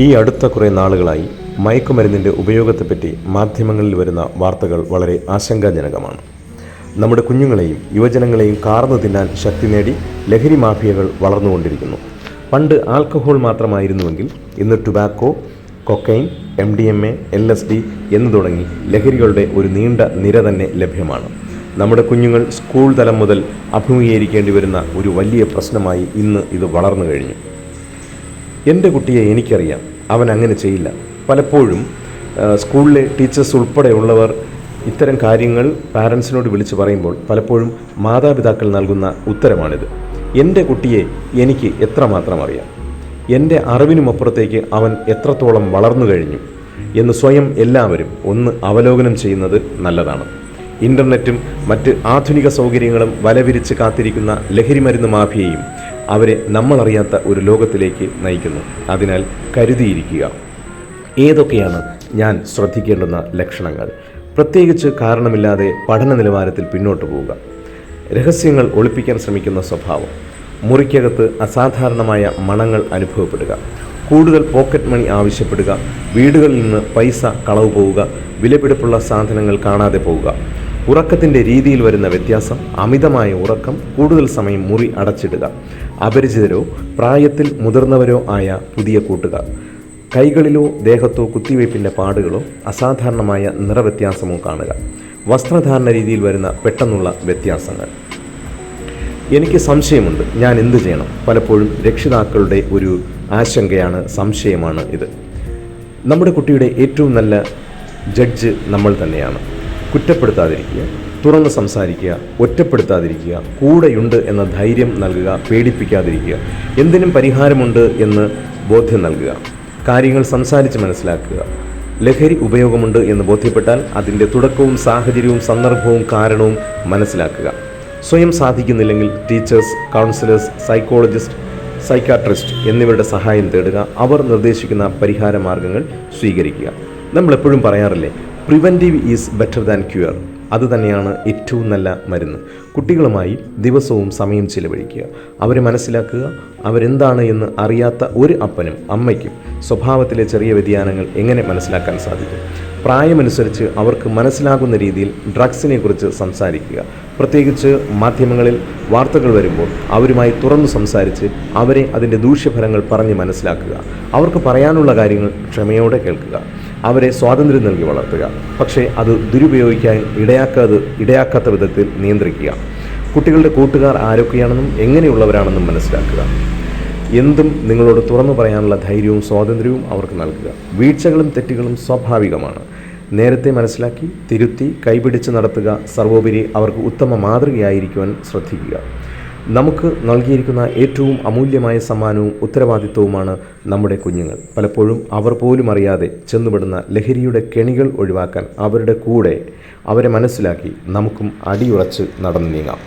ഈ അടുത്ത കുറേ നാളുകളായി മയക്കുമരുന്നിൻ്റെ ഉപയോഗത്തെപ്പറ്റി മാധ്യമങ്ങളിൽ വരുന്ന വാർത്തകൾ വളരെ ആശങ്കാജനകമാണ്. നമ്മുടെ കുഞ്ഞുങ്ങളെയും യുവജനങ്ങളെയും കാർന്നു തിന്നാൻ ശക്തി നേടി ലഹരി മാഫിയകൾ വളർന്നുകൊണ്ടിരിക്കുന്നു. പണ്ട് ആൽക്കഹോൾ മാത്രമായിരുന്നുവെങ്കിൽ ഇന്ന് ടുബാക്കോ, കൊക്കൈൻ, MDMA, LSD എന്നു തുടങ്ങി ലഹരികളുടെ ഒരു നീണ്ട നിര തന്നെ ലഭ്യമാണ്. നമ്മുടെ കുഞ്ഞുങ്ങൾ സ്കൂൾ തലം മുതൽ അഭിമുഖീകരിക്കേണ്ടി വരുന്ന ഒരു വലിയ പ്രശ്നമായി ഇന്ന് ഇത് വളർന്നു കഴിഞ്ഞു. എൻ്റെ കുട്ടിയെ എനിക്കറിയാം, അവൻ അങ്ങനെ ചെയ്യില്ല. പലപ്പോഴും സ്കൂളിലെ ടീച്ചേഴ്സ് ഉൾപ്പെടെയുള്ളവർ ഇത്തരം കാര്യങ്ങൾ പാരൻസിനോട് വിളിച്ചു പറയുമ്പോൾ പലപ്പോഴും മാതാപിതാക്കൾ നൽകുന്ന ഉത്തരമാണിത്: എൻ്റെ കുട്ടിയെ എനിക്ക് എത്രമാത്രം അറിയാം, എൻ്റെ അറിവിനുമപ്പുറത്തേക്ക് അവൻ എത്രത്തോളം വളർന്നു കഴിഞ്ഞു എന്ന് സ്വയം എല്ലാവരും ഒന്ന് അവലോകനം ചെയ്യുന്നത് നല്ലതാണ്. ഇൻ്റർനെറ്റും മറ്റ് ആധുനിക സൗകര്യങ്ങളും വലവിരിച്ച് കാത്തിരിക്കുന്ന ലഹരിമരുന്ന് മാഫിയയും അവരെ നമ്മളറിയാത്ത ഒരു ലോകത്തിലേക്ക് നയിക്കുന്നു. അതിനാൽ കരുതിയിരിക്കുക. ഏതൊക്കെയാണ് ഞാൻ ശ്രദ്ധിക്കേണ്ടുന്ന ലക്ഷണങ്ങൾ? പ്രത്യേകിച്ച് കാരണമില്ലാതെ പഠന നിലവാരത്തിൽ പിന്നോട്ട് പോവുക, രഹസ്യങ്ങൾ ഒളിപ്പിക്കാൻ ശ്രമിക്കുന്ന സ്വഭാവം, മുറിക്കകത്ത് അസാധാരണമായ മണങ്ങൾ അനുഭവപ്പെടുക, കൂടുതൽ പോക്കറ്റ് മണി ആവശ്യപ്പെടുക, വീടുകളിൽ നിന്ന് പൈസ കളവ് പോവുക, വിലപിടിപ്പുള്ള സാധനങ്ങൾ കാണാതെ പോവുക, ഉറക്കത്തിൻ്റെ രീതിയിൽ വരുന്ന വ്യത്യാസം, അമിതമായ ഉറക്കം, കൂടുതൽ സമയം മുറി അടച്ചിടുക, അപരിചിതരോ പ്രായത്തിൽ മുതിർന്നവരോ ആയ പുതിയ കൂട്ടുകാർ, കൈകളിലോ ദേഹത്തോ കുത്തിവയ്പ്പിൻ്റെ പാടുകളോ അസാധാരണമായ നിറവ്യത്യാസമോ കാണുക, വസ്ത്രധാരണ രീതിയിൽ വരുന്ന പെട്ടെന്നുള്ള വ്യത്യാസങ്ങൾ. എനിക്ക് സംശയമുണ്ട്, ഞാൻ എന്തു ചെയ്യണം? പലപ്പോഴും രക്ഷിതാക്കളുടെ ഒരു ആശങ്കയാണ്, സംശയമാണ് ഇത്. നമ്മുടെ കുട്ടിയുടെ ഏറ്റവും നല്ല ജഡ്ജ് നമ്മൾ തന്നെയാണ്. കുറ്റപ്പെടുത്താതിരിക്കുക, തുറന്ന് സംസാരിക്കുക, ഒറ്റപ്പെടുത്താതിരിക്കുക, കൂടെയുണ്ട് എന്ന ധൈര്യം നൽകുക, പേടിപ്പിക്കാതിരിക്കുക, എന്തിനും പരിഹാരമുണ്ട് എന്ന് ബോധ്യം നൽകുക, കാര്യങ്ങൾ സംസാരിച്ച് മനസ്സിലാക്കുക. ലഹരി ഉപയോഗമുണ്ട് എന്ന് ബോധ്യപ്പെട്ടാൽ അതിൻ്റെ തുടക്കവും സാഹചര്യവും സന്ദർഭവും കാരണവും മനസ്സിലാക്കുക. സ്വയം സാധിക്കുന്നില്ലെങ്കിൽ ടീച്ചേഴ്സ്, കൗൺസിലേഴ്സ്, സൈക്കോളജിസ്റ്റ്, സൈക്കാട്രിസ്റ്റ് എന്നിവരുടെ സഹായം തേടുക. അവർ നിർദ്ദേശിക്കുന്ന പരിഹാര മാർഗങ്ങൾ സ്വീകരിക്കുക. നമ്മളെപ്പോഴും പറയാറില്ലേ, preventive is better than cure. അതുതന്നെയാണ് ഏറ്റവും നല്ല മരുന്ന്. കുട്ടികളുമായി ദിവസവും സമയം ചിലവഴിക്കുക, അവരെ മനസ്സിലാക്കുക. അവരെന്താണ് എന്ന് അറിയാത്ത ഒരു അപ്പനും അമ്മയ്ക്കും സ്വഭാവത്തിലെ ചെറിയ വ്യതിയാനങ്ങൾ എങ്ങനെ മനസ്സിലാക്കാൻ സാധിക്കും? പ്രായമനുസരിച്ച് അവർക്ക് മനസ്സിലാകുന്ന രീതിയിൽ ഡ്രഗ്സിനെ കുറിച്ച് സംസാരിക്കുക. പ്രത്യേകിച്ച് മാധ്യമങ്ങളിൽ വാർത്തകൾ വരുമ്പോൾ അവരുമായി തുറന്നു സംസാരിച്ച് അവരെ അതിൻ്റെ ദൂഷ്യഫലങ്ങൾ പറഞ്ഞ് മനസ്സിലാക്കുക. അവർക്ക് പറയാനുള്ള കാര്യങ്ങൾ ക്ഷമയോടെ കേൾക്കുക. അവരെ സ്വാതന്ത്ര്യം നൽകി വളർത്തുക. പക്ഷേ അത് ദുരുപയോഗിക്കാൻ ഇടയാക്കാത്ത വിധത്തിൽ നിയന്ത്രിക്കുക. കുട്ടികളുടെ കൂട്ടുകാർ ആരൊക്കെയാണെന്നും എങ്ങനെയുള്ളവരാണെന്നും മനസ്സിലാക്കുക. എന്തും നിങ്ങളോട് തുറന്നു പറയാനുള്ള ധൈര്യവും സ്വാതന്ത്ര്യവും അവർക്ക് നൽകുക. വീഴ്ചകളും തെറ്റുകളും സ്വാഭാവികമാണ്. നേരത്തെ മനസ്സിലാക്കി തിരുത്തി കൈപിടിച്ച് നടത്തുക. സർവോപരി അവർക്ക് ഉത്തമ മാതൃകയായിരിക്കുവാൻ ശ്രദ്ധിക്കുക. നമുക്ക് നൽകിയിരിക്കുന്ന ഏറ്റവും അമൂല്യമായ സമ്മാനവും ഉത്തരവാദിത്വവുമാണ് നമ്മുടെ കുഞ്ഞുങ്ങൾ. പലപ്പോഴും അവർ പോലും അറിയാതെ ചെന്നുപെടുന്ന ലഹരിയുടെ കെണികൾ ഒഴിവാക്കാൻ അവരുടെ കൂടെ അവരെ മനസ്സിലാക്കി നമുക്കും അടിയുറച്ച് നടന്നു നീങ്ങാം.